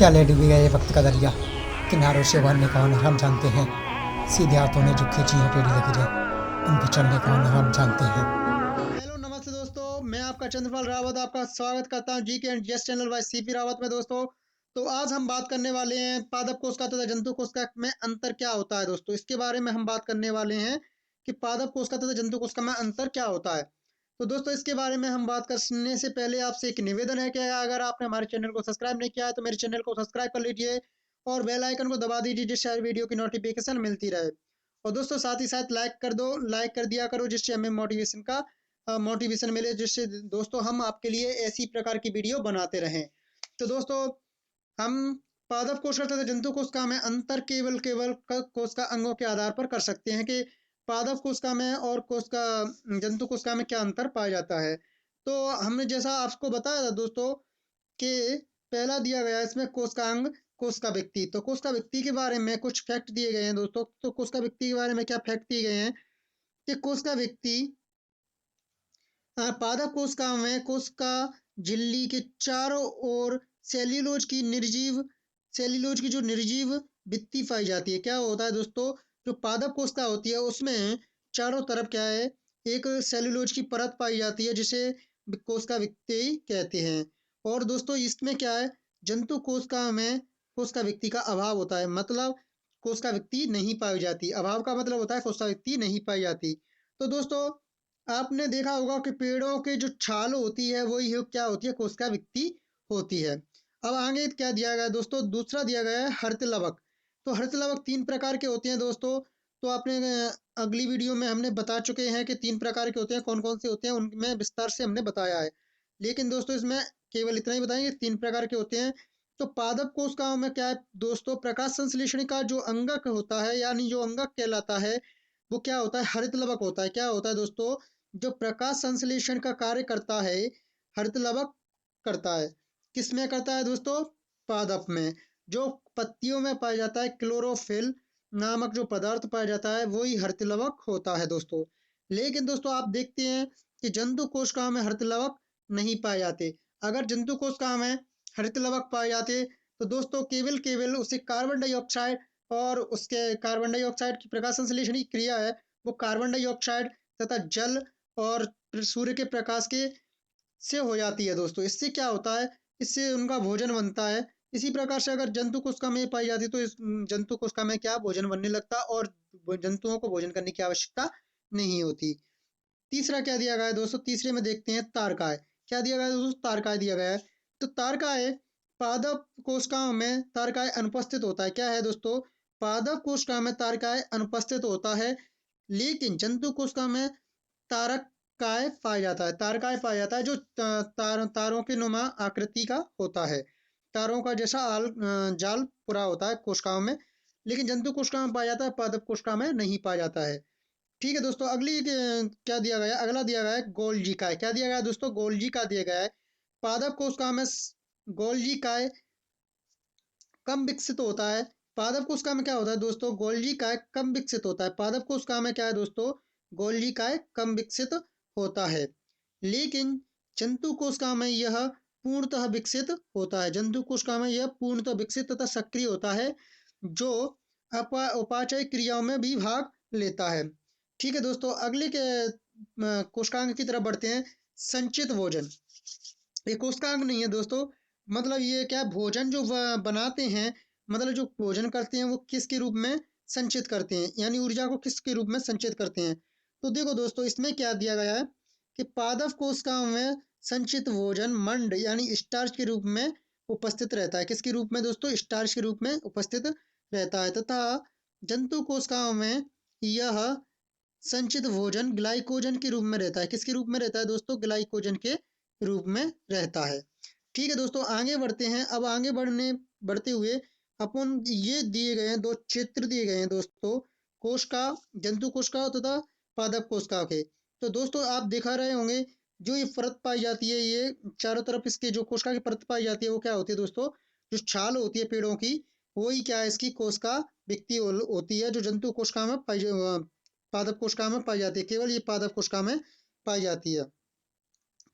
क्या ले डूबी गए वक्त का दरिया, किनारों से उभरने कौन हम जानते हैं। सीधे हाथों ने जो खींची है टेढ़ी लकीरें, उन पर चलने कौन हम जानते हैं। हेलो नमस्ते दोस्तों, मैं आपका चंद्रपाल रावत आपका स्वागत करता हूं जी के and yes channel bye CP Rawat में। दोस्तों तो आज हम बात करने वाले हैं पादप कोशिका तथा जंतु कोशिका में अंतर क्या होता है। दोस्तों इसके बारे में हम बात करने वाले हैं कि पादप कोशिका तथा जंतु कोशिका में अंतर क्या होता है। तो दोस्तों इसके बारे में हम बात करने से पहले आपसे एक निवेदन है कि अगर आपने हमारे चैनल को सब्सक्राइब नहीं किया है तो मेरे चैनल को सब्सक्राइब कर लीजिए और बेल आइकन को दबा दीजिए जिससे हर वीडियो की नोटिफिकेशन मिलती रहे। और दोस्तों साथ ही साथ लाइक कर दो, लाइक कर दिया करो जिससे हमें मोटिवेशन मिले, जिससे दोस्तों हम आपके लिए ऐसी प्रकार की वीडियो बनाते रहें। तो दोस्तों हम पादप कोशिका तथा जंतु कोशिका में अंतर केवल केवल कोशिका अंगों के आधार पर कर सकते हैं कि पादप कोशिका में और कोशिका जंतु कोशिका में क्या अंतर पाया जाता है। तो हमने जैसा आपको बताया था दोस्तों कि पहला दिया गया है इसमें कोशिकांग कोशिका व्यक्ति। तो कोशिका व्यक्ति के बारे में कुछ फैक्ट दिए गए हैं दोस्तों। तो कोशिका व्यक्ति के बारे में क्या फैक्ट दिए गए हैं कि कोशिका व्यक्ति पादप कोशिका में कोशिका झिल्ली के चारों ओर सेल्यूलोज की जो निर्जीव भित्ति पाई जाती है। क्या होता है दोस्तों, जो पादप कोशिका होती है उसमें चारों तरफ क्या है, एक सेल्यूलोज की परत पाई जाती है जिसे कोशिका भित्ति कहते हैं। और दोस्तों इसमें क्या है, जंतु कोशिका में कोशिका व्यक्ति का अभाव होता है, मतलब कोशिका व्यक्ति नहीं पाई जाती। अभाव का मतलब होता है कोशिका व्यक्ति नहीं पाई जाती। तो दोस्तों आपने देखा होगा कि पेड़ों के जो छाल होती है वही क्या होती है, कोशिका वित्ती होती है। अब आगे क्या दिया गया है दोस्तों, दूसरा दिया गया है हरित लवक। तो हरित लवक 3 प्रकार के होते हैं दोस्तों। तो आपने अगली वीडियो में हमने बता चुके हैं कि 3 प्रकार के होते हैं, कौन कौन से होते हैं उनमें विस्तार से हमने बताया है। लेकिन दोस्तों इसमें केवल इतना ही बताएंगे, 3 प्रकार के होते हैं। तो पादप कोशिकाओं में क्या है दोस्तों, प्रकाश संश्लेषण का जो अंगक होता है यानी जो अंगक कहलाता है वो क्या होता है, हरित लवक होता है। क्या होता है दोस्तों, जो प्रकाश संश्लेषण का कार्य करता है हरित लवक करता है। किसमें करता है दोस्तों, पादप में। जो पत्तियों में पाया जाता है क्लोरोफिल नामक जो पदार्थ पाया जाता है वही हरित लवक होता है दोस्तों। लेकिन दोस्तों आप देखते हैं कि जंतु कोशिकाओं में हरित लवक नहीं पाए जाते। अगर जंतु कोशिकाओं में हरित लवक पाए जाते तो दोस्तों केवल केवल उसे कार्बन डाइऑक्साइड और उसके कार्बन डाइऑक्साइड की प्रकाश संश्लेषण की क्रिया है वो कार्बन डाइऑक्साइड तथा जल और सूर्य के प्रकाश के से हो जाती है दोस्तों। इससे क्या होता है, इससे उनका भोजन बनता है। इसी प्रकार से अगर जंतु कोशिका में पाई जाती तो इस जंतु कोशिका में क्या भोजन बनने लगता और जंतुओं को भोजन करने की आवश्यकता नहीं होती। तीसरा क्या दिया गया है दोस्तों, तीसरे में देखते हैं तारकाय। क्या दिया गया है दोस्तों, तारकाय दिया गया है। तो तारकाय पादप कोशिकाओं में तारकाय अनुपस्थित होता है। क्या है दोस्तों, पादप कोशिका में तारकाय अनुपस्थित होता है लेकिन जंतु कोशिका में तारक काय पाया जाता है। तारकाय पाया जाता है जो तारों के नुमा आकृति का होता है, तारों का जैसा जाल पूरा होता है कोशिकाओं में। लेकिन जंतु कोशिका में पाया जाता है, पादप कोशिका में नहीं पाया जाता है। ठीक है दोस्तों, क्या दिया गया है, अगला दिया गया है गोल्जी काय। क्या दिया गया है दोस्तों, गोल्जी का दिया गया है। पादप कोशिका में गोल्जी काय कम विकसित होता है। पादप कोशिका में क्या होता है दोस्तों, गोल्जी काय कम विकसित होता है। पादप कोशिका में क्या है दोस्तों, गोल्जी काय कम विकसित होता है। लेकिन जंतु कोशिका में यह पूर्णतः विकसित होता है। जंतु कोशिका में यह पूर्णतः विकसित तथा सक्रिय होता है जो उपाचय क्रियाओं में भी भाग लेता है। ठीक है दोस्तों, अगले के कोशिकांग की तरफ बढ़ते हैं। संचित भोजन, ये कोशिकांग नहीं है दोस्तों, मतलब ये क्या भोजन जो बनाते हैं, मतलब जो भोजन करते हैं वो किसके रूप में संचित करते हैं, यानी ऊर्जा को किसके रूप में संचित करते हैं। तो देखो दोस्तों इसमें क्या दिया गया है कि पादप कोशिकाओं में संचित भोजन मंड यानी स्टार्च के रूप में उपस्थित रहता है। किसके रूप में दोस्तों, स्टार्च के रूप में उपस्थित रहता है। तथा जंतु कोशिकाओं में यह संचित भोजन ग्लाइकोजन के रूप में रहता है। किसके रूप में रहता है दोस्तों, ग्लाइकोजन के रूप में रहता है। ठीक है दोस्तों, आगे बढ़ते हैं। अब आगे बढ़ते हुए अपन ये दिए गए हैं, 2 चित्र दिए गए हैं दोस्तों, कोशिका जंतु कोशिका तथा पादप कोशिका के। तो दोस्तों आप दिखा रहे होंगे जो ये परत पाई जाती है, ये चारों तरफ इसके जो कोशिका की परत पाई जाती है वो क्या होती है दोस्तों, जो छाल होती है पेड़ों की वही क्या है इसकी कोशिका वित्ती होती है, जो जंतु कोशिका में पादप कोशिका में पाई जाती है। केवल ये पादप कोशिका में पाई जाती है।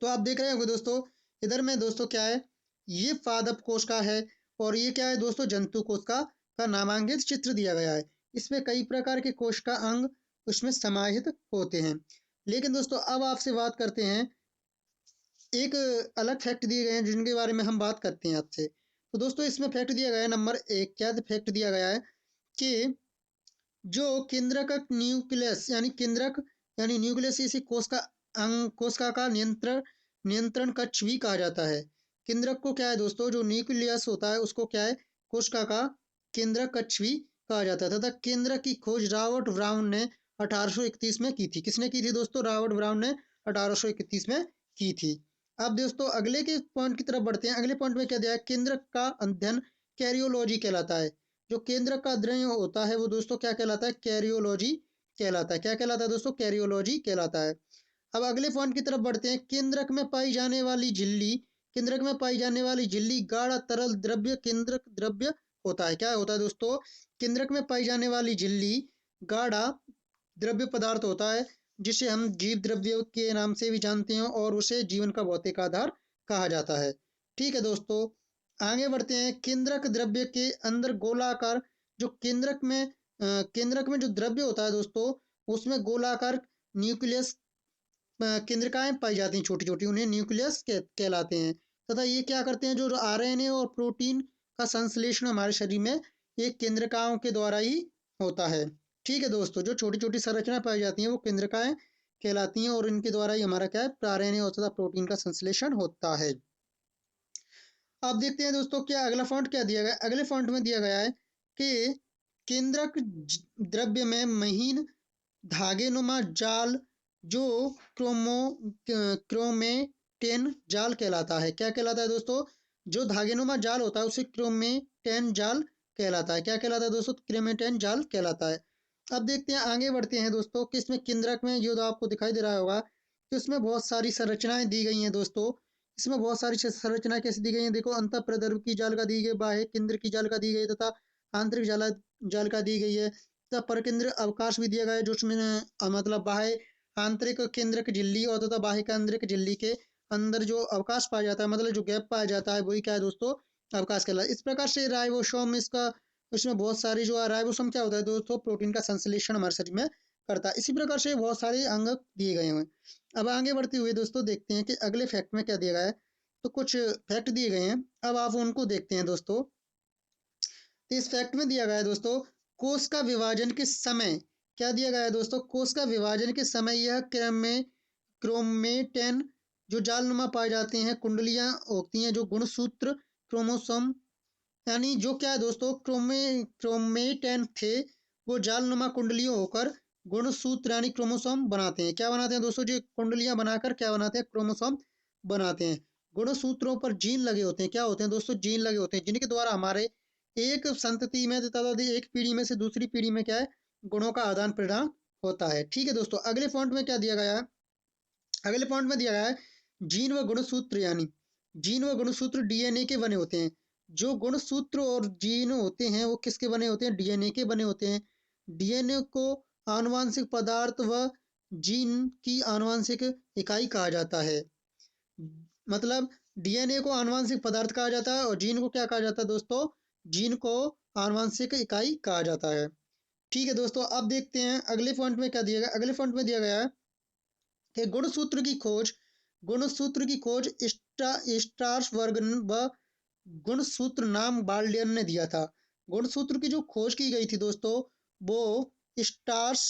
तो आप देख रहे होंगे दोस्तों, इधर में दोस्तों क्या है, ये पादप कोशिका है और ये क्या है दोस्तों, जंतु कोशिका का नामांकित चित्र दिया गया है। इसमें कई प्रकार के कोशिका अंग उसमें समाहित होते हैं। लेकिन दोस्तों अब आपसे बात करते हैं, एक अलग फैक्ट दिए गए हैं जिनके बारे में हम बात करते हैं आपसे। तो दोस्तों इसमें फैक्ट दिया गया है नंबर 1, क्या फैक्ट दिया गया है कि जो केंद्रक न्यूक्लियस यानी केंद्रक यानी न्यूक्लियस इसी कोशिका का नियंत्रण नियंत्रण कक्ष भी कहा जाता है। केंद्रक को क्या है दोस्तों, जो न्यूक्लियस होता है उसको क्या है, कोशिका का केंद्रक कक्ष भी कहा जाता है। तथा केंद्रक की खोज रॉबर्ट ब्राउन ने 1831 में की थी। किसने की थी दोस्तों, रॉबर्ट ब्राउन ने 1831 में की थी। अब दोस्तों अगले के पॉइंट की तरफ बढ़ते हैं। अगले पॉइंट में क्या दिया है, केंद्रक का अध्ययन कैरियोलॉजी कहलाता है। जो केंद्रक का अध्ययन होता है वो दोस्तों क्या कहलाता है, कैरियोलॉजी कहलाता है। क्या कहलाता है दोस्तों, कैरियोलॉजी कहलाता है। अब अगले पॉइंट की तरफ बढ़ते हैं। केंद्रक में पाई जाने वाली झिल्ली, केंद्रक में पाई जाने वाली झिल्ली गाढ़ा तरल द्रव्य केंद्रक द्रव्य होता है। क्या होता है दोस्तों, केंद्रक में पाई जाने वाली झिल्ली गाढ़ा द्रव्य पदार्थ होता है, जिसे हम जीव द्रव्य के नाम से भी जानते हैं और उसे जीवन का भौतिक आधार कहा जाता है। ठीक है दोस्तों, आगे बढ़ते हैं। केंद्रक द्रव्य के अंदर गोलाकार, जो केंद्रक में जो द्रव्य होता है दोस्तों, उसमें गोलाकार न्यूक्लियस केंद्रिकाएं पाई जाती हैं, छोटी छोटी, उन्हें न्यूक्लियस कहलाते हैं। तथा ये क्या करते हैं, जो आरएनए और प्रोटीन का संश्लेषण हमारे शरीर में ये केंद्रिकाओं के द्वारा ही होता है। ठीक है दोस्तों, जो छोटी छोटी संरचना पाई जाती हैं वो केंद्रिकाएं कहलाती हैं और इनके द्वारा ही हमारा क्या है, आरएनए और तथा प्रोटीन का संश्लेषण होता है। अब देखते हैं दोस्तों क्या अगला फॉन्ट क्या दिया गया। अगले फॉन्ट में दिया गया है कि केंद्रक द्रव्य में महीन धागेनुमा जाल जो क्रोमो क्रोमेटेन जाल कहलाता है। क्या कहलाता है दोस्तों, जो धागेनुमा जाल होता है उसे क्रोमेटेन जाल कहलाता है। क्या कहलाता है दोस्तों, क्रोमेटेन जाल कहलाता है। अब देखते हैं, आगे बढ़ते हैं दोस्तों कि इसमें केंद्रक में जो आपको दिखाई दे रहा होगा कि उसमें बहुत सारी संरचनाएं दी गई हैं दोस्तों। इसमें बहुत सारी संरचना कैसी दी गई है, देखो, अंत प्रद्रव की जाल का दी गई, बाह्य केंद्र की जाल का दी गई तथा आंतरिक जाल का दी गई है। तथा परकेंद्र अवकाश भी दिया गया है, जो उसमें मतलब बाह्य आंतरिक केंद्रक झिल्ली और तथा बाह्य केंद्रक झिल्ली के अंदर जो अवकाश पाया जाता है, मतलब जो गैप पाया जाता है, वही क्या है दोस्तों, अवकाश कहलाता है। इस प्रकार से राइबोसोम इसका, इसमें बहुत सारी जो राइबोसोम क्या होता है दोस्तों, प्रोटीन का संश्लेषण हमारे शरीर में करता है। इसी प्रकार से बहुत सारे अंग दिए गए हैं। अब आगे बढ़ते हुए दोस्तों देखते हैं कि अगले फैक्ट में क्या दिया गया है। तो कुछ फैक्ट दिए गए हैं, अब आप उनको देखते हैं दोस्तों। तो इस फैक्ट में दिया गया है दोस्तों, कोष का विभाजन के समय क्या दिया गया है दोस्तों, कोष का विभाजन के समय यह क्रोमेटेन जो जालनुमा पाए जाते हैं, कुंडलियां होती हैं, जो गुणसूत्र क्रोमोसोम, यानी जो क्या है दोस्तों, क्रोमेटेन थे, वो जालनुमा कुंडलियों होकर गुणसूत्र यानी क्रोमोसोम बनाते हैं। क्या बनाते हैं दोस्तों, जो कुंडलियां बनाकर क्या बनाते हैं, क्रोमोसोम बनाते हैं। गुणसूत्रों पर जीन लगे होते हैं। क्या होते हैं दोस्तों, जीन लगे होते हैं, जिनके द्वारा हमारे एक संतति में तथा एक पीढ़ी में से दूसरी पीढ़ी में क्या है, गुणों का आदान प्रदान होता है। ठीक है दोस्तों, अगले पॉइंट में क्या दिया गया है। अगले पॉइंट में दिया गया है, जीन व गुणसूत्र, यानी जीन व गुणसूत्र डीएनए के बने होते हैं। जो गुणसूत्र और जीन होते हैं वो किसके बने होते हैं, डीएनए के बने होते हैं। डीएनए को आनुवांशिक पदार्थ व जीन की आनुवांशिक इकाई कहा जाता है। मतलब डीएनए को आनुवांशिक पदार्थ कहा जाता है और जीन को क्या कहा जाता है दोस्तों, जीन को आनुवांशिक इकाई कहा जाता है। ठीक है दोस्तों, अब देखते हैं अगले पॉइंट में क्या दिया गया। अगले पॉइंट में दिया गया है कि गुणसूत्र की खोज स्ट्रासबर्ग व गुणसूत्र नाम बाल्डियन ने दिया था। गुणसूत्र की जो खोज की गई थी दोस्तों, वो स्टार्स।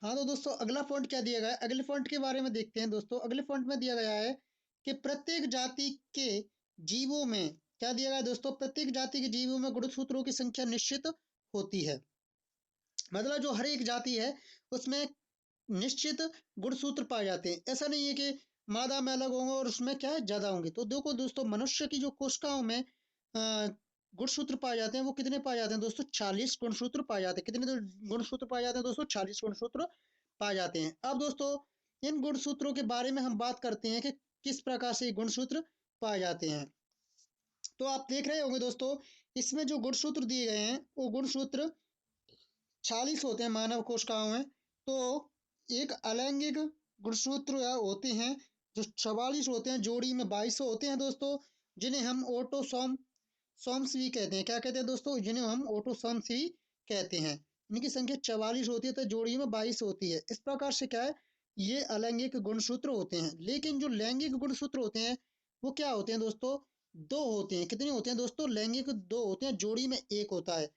हाँ तो दोस्तों अगला पॉइंट क्या दिया गया है, अगले पॉइंट के बारे में देखते हैं दोस्तों। अगले पॉइंट में दिया गया है कि प्रत्येक जाति के जीवों में क्या दिया गया है दोस्तों, प्रत्येक जाति के जीवों में गुणसूत्रों की संख्या निश्चित होती है। मतलब जो हर एक जाति है उसमें निश्चित गुणसूत्र पाए जाते हैं। ऐसा नहीं है कि मादा में अलग होंगे और उसमें क्या है, ज्यादा होंगे। तो देखो दोस्तों, मनुष्य की जो कोशिकाओं में गुणसूत्र पाए जाते हैं वो कितने पाए जाते हैं दोस्तों, 40 गुणसूत्र पाए जाते हैं। कितने गुणसूत्र पाए जाते हैं दोस्तों, 40 गुणसूत्र पाए जाते हैं। अब दोस्तों इन गुणसूत्रों के बारे में हम बात करते हैं कि किस प्रकार से गुणसूत्र पाए जाते हैं। तो आप देख रहे होंगे दोस्तों, इसमें जो गुणसूत्र दिए गए हैं वो गुणसूत्र 40 होते हैं मानव कोशिकाओं में। तो एक अलैंगिक गुणसूत्र होते हैं जो 44 होते हैं, जोड़ी में 22 होते हैं दोस्तों, जिन्हें हम ऑटोसोम सॉम्स भी कहते हैं। क्या कहते हैं दोस्तों? जिन्हें हम ऑटोसॉम्स भी कहते हैं। इनकी संख्या 44 होती है तो जोड़ी में 22 होती है। इस प्रकार से क्या है, ये अलैंगिक गुणसूत्र होते हैं। लेकिन जो लैंगिक गुणसूत्र होते हैं वो क्या होते हैं दोस्तों? दो होते हैं। कितने होते हैं दोस्तों? लैंगिक दो होते हैं, जोड़ी में एक होता है।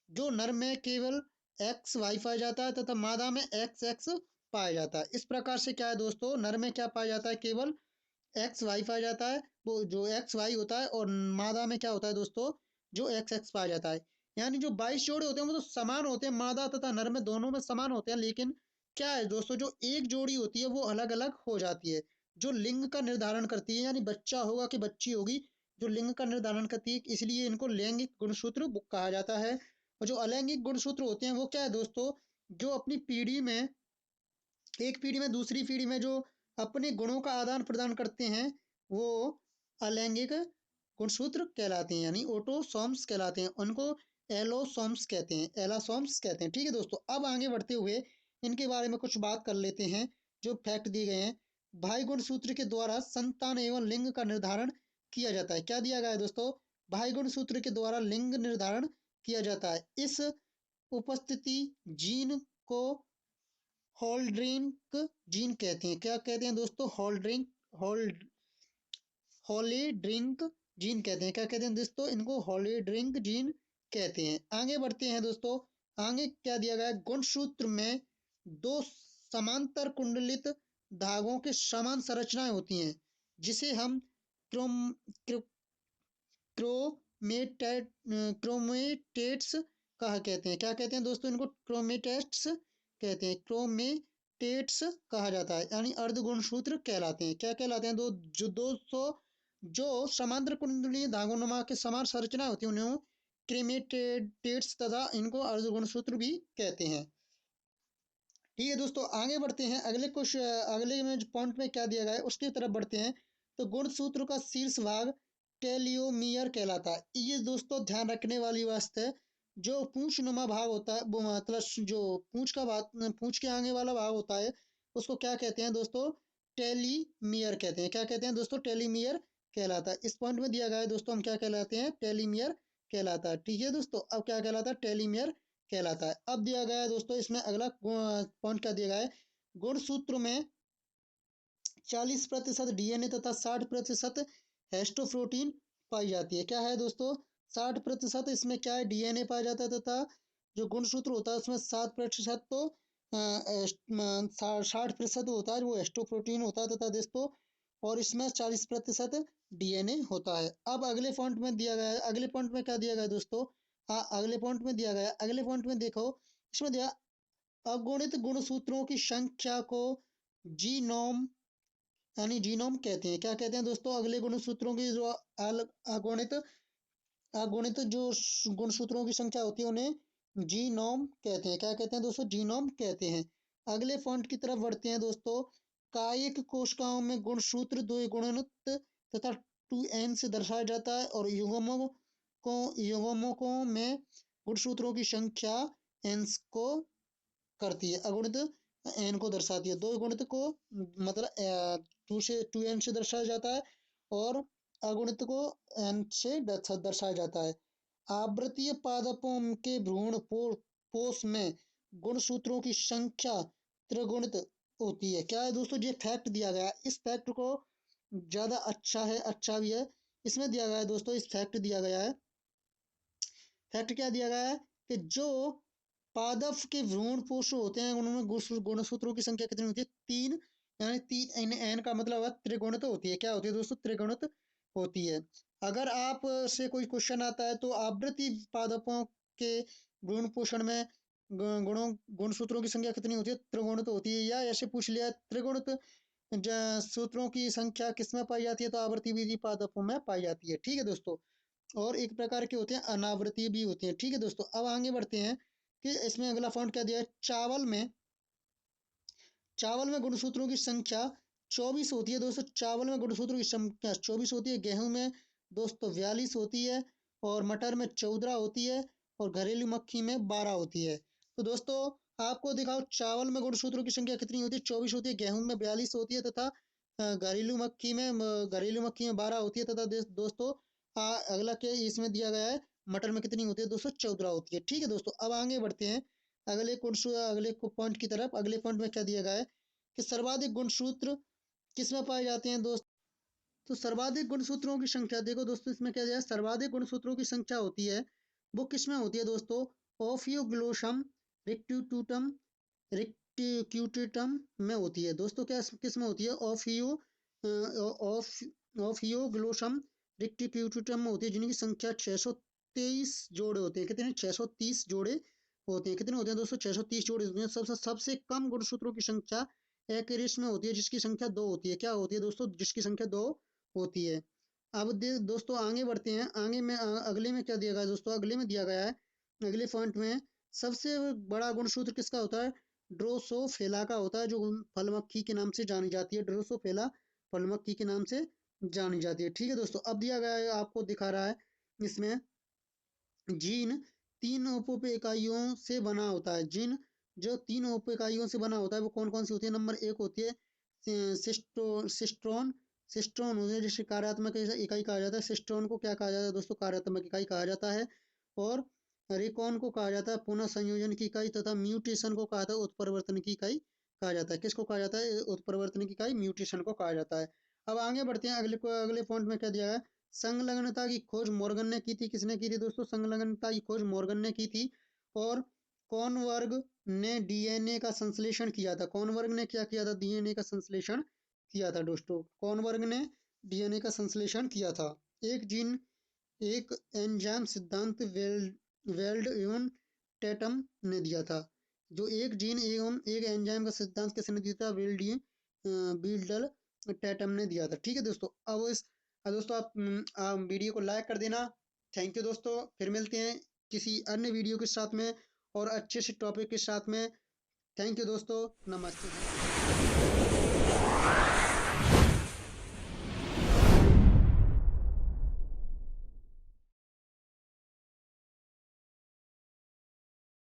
जो नर में केवल एक्स वाई पाया जाता है तथा मादा में एक्स एक्स पाया जाता है। इस प्रकार से क्या है दोस्तों, नर में क्या पाया जाता है? केवल एक्स वाई पाया जाता है, वो जो एक्स वाई होता है, और मादा में क्या होता है दोस्तों? जो एक्स एक्स पाया जाता है। यानी जो 22 जोड़े होते हैं वो तो समान होते हैं, मादा तथा नर में दोनों में समान होते हैं। लेकिन क्या है दोस्तों, जो एक जोड़ी होती है वो अलग अलग हो जाती है, जो लिंग का निर्धारण करती है, यानी बच्चा होगा कि बच्ची होगी, जो लिंग का निर्धारण करती है, इसलिए इनको लैंगिक गुणसूत्र कहा जाता है। और जो अलैंगिक गुणसूत्र होते हैं वो क्या है दोस्तों? जो अपनी पीढ़ी में, एक पीढ़ी में दूसरी पीढ़ी में जो अपने गुणों का आदान प्रदान करते हैं, वो अलैंगिक गुणसूत्र कहलाते हैं, यानी ऑटोसॉम्स कहलाते हैं। उनको एलोसॉम्स कहते हैं, एलासॉम्स कहते हैं। ठीक है दोस्तों, अब आगे बढ़ते हुए इनके बारे में कुछ बात कर लेते हैं, जो फैक्ट दिए गए हैं। भाई गुणसूत्र के द्वारा संतान एवं लिंग का निर्धारण किया जाता है। क्या दिया गया है दोस्तों? भाई गुणसूत्र के द्वारा लिंग निर्धारण किया जाता है। इस उपस्थिति जीन को होल्ड्रिंक जीन कहते हैं। क्या कहते हैं दोस्तों? होल्ड हॉलीड्रिंक जीन कहते हैं। क्या कहते हैं दोस्तों? इनको हॉलीड्रिंक जीन कहते हैं। आगे बढ़ते हैं दोस्तों। आगे क्या दिया गया है? गुणसूत्र में दो समांतर कुंडलित धागों के समान संरचनाएं होती हैं, जिसे हम क्रोम क्रो, क्रोमेटेट क्रोमेटेट्स कहा कहते हैं। क्या कहते हैं दोस्तों? इनको क्रोमेटेट्स कहते हैं। क्रोमेटेट्स कहा जाता है, यानी अर्ध गुणसूत्र कहलाते हैं। क्या कहलाते हैं? जो समांतर कुंडलीय धागोनुमा के समान संरचना होती है उन्हें क्रोमेटेट्स तथा इनको अर्ध गुणसूत्र भी कहते हैं। ठीक है दोस्तों, आगे बढ़ते हैं। अगले में पॉइंट में क्या दिया गया है उसकी तरफ बढ़ते हैं। तो गुणसूत्र का शीर्ष भाग टेलियोमियर कहलाता है। ये दोस्तों ध्यान रखने वाली बात है। जो पूंछनुमा भाग होता है, वो मतलब जो पूंछ के आगे वाला भाग होता है, उसको क्या कहते हैं दोस्तों? टेलीमियर कहते हैं। क्या कहते हैं दोस्तों? टेलीमियर कहलाता है। इस पॉइंट में दिया गया है दोस्तों, हम क्या कहलाते हैं? टेलीमियर कहलाता है। ठीक है दोस्तों, अब क्या कहलाता है? टेलीमियर कहलाता है। अब दिया गया है दोस्तों, इसमें अगला पॉइंट क्या दिया गया है? गुणसूत्र में 40% डीएनए तथा 60% हेस्टोप्रोटीन पाई जाती है। क्या है दोस्तों? 60% इसमें क्या है? डीएनए पाया जाता है, तथा जो गुणसूत्र होता है उसमें 7% तो 60% होता है वो हेस्टोप्रोटीन होता है, तथा दोस्तों और इसमें 40% डीएनए होता है। अब अगले पॉइंट में दिया गया है, अगले पॉइंट में क्या दिया गया है दोस्तों? हाँ, अगले पॉइंट में दिया गया है। अगले पॉइंट में देखो, इसमें दिया अगुणित गुणसूत्रों की संख्या को जीनोम यानी जीनोम कहते हैं। क्या कहते हैं दोस्तों? अगले गुणसूत्रों की जो अगुणित अगुणित जो गुणसूत्रों की संख्या होती है उन्हें जीनोम कहते हैं। क्या कहते हैं दोस्तों? जीनोम कहते हैं। अगले पॉइंट की तरफ बढ़ते हैं दोस्तों। कायिक कोशिकाओं में गुणसूत्र द्विगुणित तथा 2n से दर्शाया जाता है, और युग्मकों में गुणसूत्रों की संख्या n को करती है, अगुणित n को दर्शाती है। दो गुणित को मतलब 2n से दर्शाया जाता है, और अगुणित को n से दर्शाया जाता है। आवृतीय पादपों के भ्रूण पोष में गुणसूत्रों की संख्या त्रिगुणित होती है। क्या है दोस्तों? ये फैक्ट दिया गया है। इस फैक्ट को ज्यादा अच्छा भी है। इसमें दिया गया है दोस्तों, इस फैक्ट दिया गया है। फैक्ट क्या दिया गया है कि जो पादप के भ्रूण पोष होते हैं उनमें गुणसूत्रों की संख्या कितनी होती है? 3, यानी 3 n का मतलब है त्रिगुणित होती है। क्या होती है दोस्तों? त्रिगुणित होती है। अगर आप से कोई क्वेश्चन आता है तो आवृत्ति पादपों के भ्रूण पोषण में गुणसूत्रों की संख्या कितनी होती है? त्रिगुणित होती है। या ऐसे पूछ लिया, त्रिगुणित सूत्रों की संख्या किसमें पाई जाती है? तो आवृत्ति पादपों में पाई जाती है। ठीक है दोस्तों, और एक प्रकार के होते हैं अनावृतीय भी होते हैं। ठीक है दोस्तों, अब आगे बढ़ते हैं कि इसमें अगला पॉइंट क्या दिया है? चावल में गुणसूत्रों की संख्या 24 होती है दोस्तों। चावल में गुणसूत्रों की संख्या 24 होती है। गेहूं में दोस्तों 42 होती है, और मटर में 14 होती है, और घरेलू मक्खी में 12 होती है। तो दोस्तों आपको दिखाओ, चावल में गुणसूत्रों की संख्या कितनी होती है? 24 होती है। गेहूं में 42 होती है, तथा घरेलू मक्खी में 12 होती है, तथा दोस्तों अगला क्या इसमें दिया गया है, मटर में कितनी होती है दोस्तों, 14 होती है। ठीक है दोस्तों, अब आगे बढ़ते हैं अगले पॉइंट की तरफ। अगले पॉइंट में क्या दिया गया है कि सर्वाधिक गुणसूत्र किसमें पाए जाते हैं दोस्त। तो सर्वाधिक गुणसूत्रों की संख्या देखो दोस्तों, इसमें क्या दिया है, सर्वाधिक गुणसूत्रों की संख्या होती है वो किसमें होती है दोस्तों, ओफियोग्लोसम रिक्टिट्यूटम रिक्टिक्यूटेटम में होती है दोस्तों। क्या किस में होती है, ओफियोग्लोसम रिक्टिक्यूटेटम में होती है, जिनकी संख्या 623 जोड़े होते हैं। कितने, 630 जोड़े होते हैं। कितने होते हैं दोस्तों, 630 जोड़े होते हैं। सबसे कम गुणसूत्रों की संख्या एक्रिस में होती है, जिसकी संख्या 2 होती है। क्या होती है दोस्तों, जिसकी संख्या 2 होती है। अब दोस्तों आगे बढ़ते हैं। आगे में अगले में क्या दिया गया है दोस्तों, अगले में दिया गया है, अगले पॉइंट में सबसे बड़ा गुणसूत्र किसका होता है, ड्रोसोफिला का होता है, जो फलमक्खी के नाम से जानी जाती है। ड्रोसोफिला फलमक्खी के नाम से जानी जाती है। ठीक है दोस्तों, अब दिया गया है, आपको दिखा रहा है इसमें जीन 3 उप इकाइयों से बना होता है। जीन जो 3 उप इकाइयों से बना होता है वो कौन कौन सी होती है। नंबर 1 होती है सिस्ट्रोन। सिस्ट्रोन होती है जिसे कार्यात्मक इकाई कहा जाता है। सिस्ट्रोन को क्या कहा जाता है दोस्तों, कार्यात्मक इकाई कहा जाता है। और रिकॉन को कहा जाता है पुनः संयोजन की इकाई, तथा म्यूटेशन को कहा जाता है उत्परिवर्तन की इकाई कहा जाता है। किसको कहा जाता है, उत्परिवर्तन की इकाई, म्यूटेशन को कहा जाता है। अब आगे बढ़ते हैं, अगले पॉइंट में क्या दिया है, संलग्नता की खोज मॉर्गन ने की थी। किसने की थी दोस्तों, संलग्नता की खोज मॉर्गन ने की थी। और कॉनवर्ग ने डीएनए का संश्लेषण किया था। कॉनवर्ग ने क्या किया था, डीएनए का संश्लेषण किया था दोस्तों। कॉनवर्ग ने डीएनए का संश्लेषण किया था। एक जीन एक एंजाइम सिद्धांत वेल्ड एवं टेटम ने दिया था। जो एक जीन एवं एक एंजाइम का सिद्धांत किसने दिया था, बिल्डल टेटम ने दिया था। ठीक है दोस्तों, अब दोस्तों आप वीडियो को लाइक कर देना। थैंक यू दोस्तों, फिर मिलते हैं किसी अन्य वीडियो के साथ में और अच्छे से टॉपिक के साथ में। थैंक यू दोस्तों, नमस्ते।